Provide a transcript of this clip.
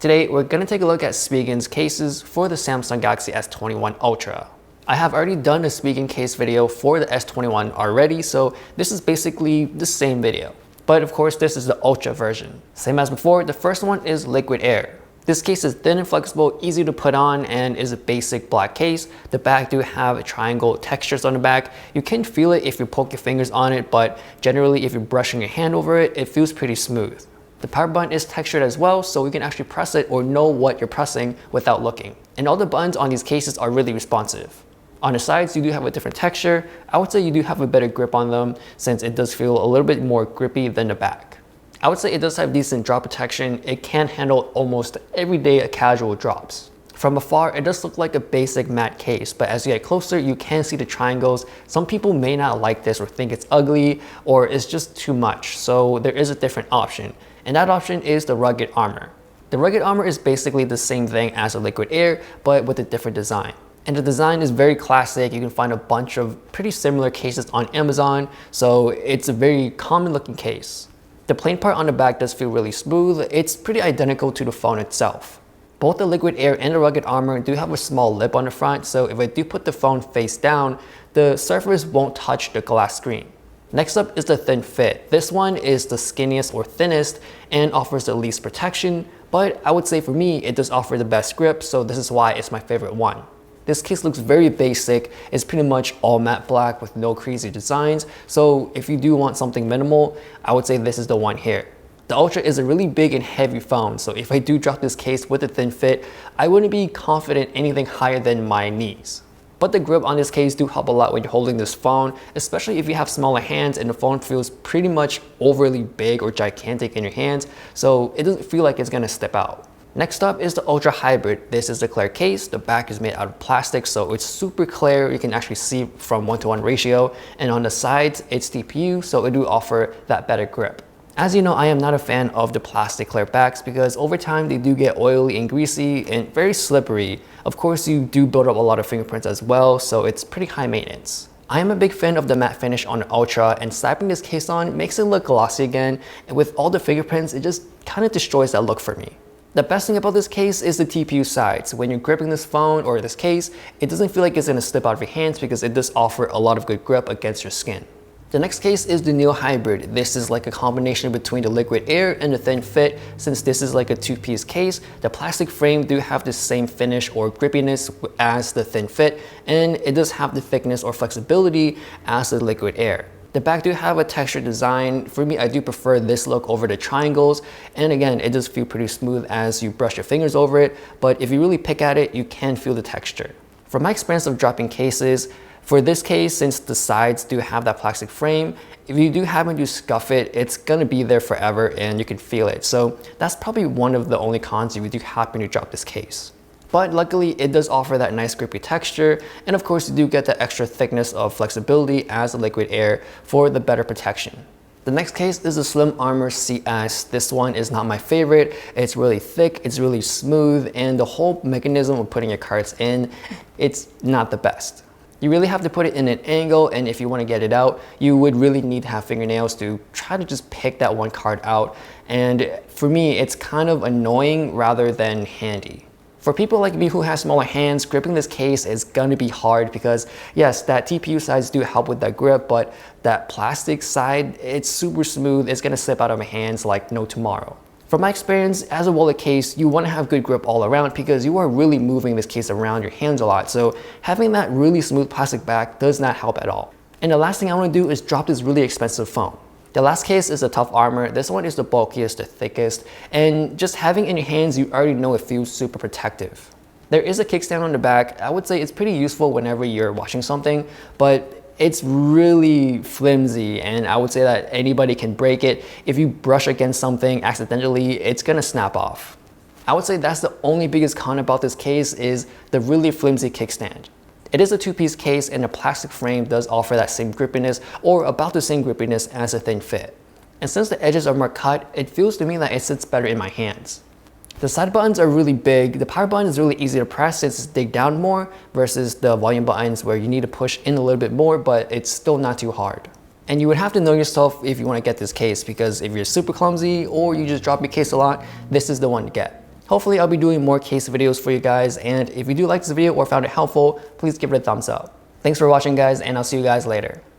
Today, we're going to take a look at Spigen's cases for the Samsung Galaxy S21 Ultra. I have already done a Spigen case video for the S21 already, so this is basically the same video. But of course, this is the Ultra version. Same as before, the first one is liquid air. This case is thin and flexible, easy to put on, and is a basic black case. The back do have triangle textures on the back. You can feel it if you poke your fingers on it, but generally if you're brushing your hand over it, it feels pretty smooth. The power button is textured as well, so you can actually press it or know what you're pressing without looking. And all the buttons on these cases are really responsive. On the sides, you do have a different texture. I would say you do have a better grip on them since it does feel a little bit more grippy than the back. I would say it does have decent drop protection. It can handle almost everyday casual drops. From afar, it does look like a basic matte case, but as you get closer, you can see the triangles. Some people may not like this or think it's ugly or it's just too much, so there is a different option. And that option is the rugged armor. The rugged armor is basically the same thing as a liquid air, but with a different design. And the design is very classic. You can find a bunch of pretty similar cases on Amazon, so it's a very common looking case. The plain part on the back does feel really smooth. It's pretty identical to the phone itself. Both the liquid air and the rugged armor do have a small lip on the front, so if I do put the phone face down, the surface won't touch the glass screen. Next up is the thin fit. This one is the skinniest or thinnest and offers the least protection, but I would say for me, it does offer the best grip, so this is why it's my favorite one. This case looks very basic. It's pretty much all matte black with no crazy designs, so if you do want something minimal, I would say this is the one here. The Ultra is a really big and heavy phone, so if I do drop this case with a thin fit, I wouldn't be confident anything higher than my knees. But the grip on this case do help a lot when you're holding this phone, especially if you have smaller hands and the phone feels pretty much overly big or gigantic in your hands, so it doesn't feel like it's gonna step out. Next up is the Ultra Hybrid. This is the clear case. The back is made out of plastic, so it's super clear. You can actually see from 1:1 ratio, and on the sides, it's TPU, so it do offer that better grip. As you know, I am not a fan of the plastic clear backs because over time they do get oily and greasy and very slippery. Of course, you do build up a lot of fingerprints as well, so it's pretty high maintenance. I am a big fan of the matte finish on the Ultra, and slapping this case on makes it look glossy again, and with all the fingerprints, it just kind of destroys that look for me. The best thing about this case is the TPU sides. When you're gripping this phone or this case, it doesn't feel like it's gonna slip out of your hands because it does offer a lot of good grip against your skin. The next case is the Neo Hybrid. This is like a combination between the liquid air and the thin fit. Since this is like a two-piece case, the plastic frame do have the same finish or grippiness as the thin fit, and it does have the thickness or flexibility as the liquid air. The back do have a textured design. For me, I do prefer this look over the triangles, and again, it does feel pretty smooth as you brush your fingers over it, but if you really pick at it, you can feel the texture. From my experience of dropping cases, for this case, since the sides do have that plastic frame, if you do happen to scuff it, it's gonna be there forever and you can feel it. So that's probably one of the only cons if you do happen to drop this case. But luckily, it does offer that nice grippy texture, and of course, you do get the extra thickness of flexibility as a liquid air for the better protection. The next case is the Slim Armor CS. This one is not my favorite. It's really thick, it's really smooth, and the whole mechanism of putting your cards in, it's not the best. You really have to put it in an angle, and if you want to get it out, you would really need to have fingernails to try to just pick that one card out. And for me, it's kind of annoying rather than handy. For people like me who have smaller hands, gripping this case is gonna be hard because yes, that TPU sides do help with that grip, but that plastic side, it's super smooth. It's gonna slip out of my hands like no tomorrow. From my experience, as a wallet case, you want to have good grip all around because you are really moving this case around your hands a lot, so having that really smooth plastic back does not help at all. And the last thing I want to do is drop this really expensive phone. The last case is a Tough Armor. This one is the bulkiest, the thickest, and just having it in your hands, you already know it feels super protective. There is a kickstand on the back. I would say it's pretty useful whenever you're watching something, but it's really flimsy, and I would say that anybody can break it. If you brush against something accidentally, it's gonna snap off. I would say that's the only biggest con about this case is the really flimsy kickstand. It is a two-piece case, and the plastic frame does offer that same grippiness or about the same grippiness as a thin fit. And since the edges are more cut, it feels to me that it sits better in my hands. The side buttons are really big. The power button is really easy to press since it's dig down more versus the volume buttons where you need to push in a little bit more, but it's still not too hard. And you would have to know yourself if you want to get this case, because if you're super clumsy or you just drop your case a lot, this is the one to get. Hopefully I'll be doing more case videos for you guys, and if you do like this video or found it helpful, please give it a thumbs up. Thanks for watching guys, and I'll see you guys later.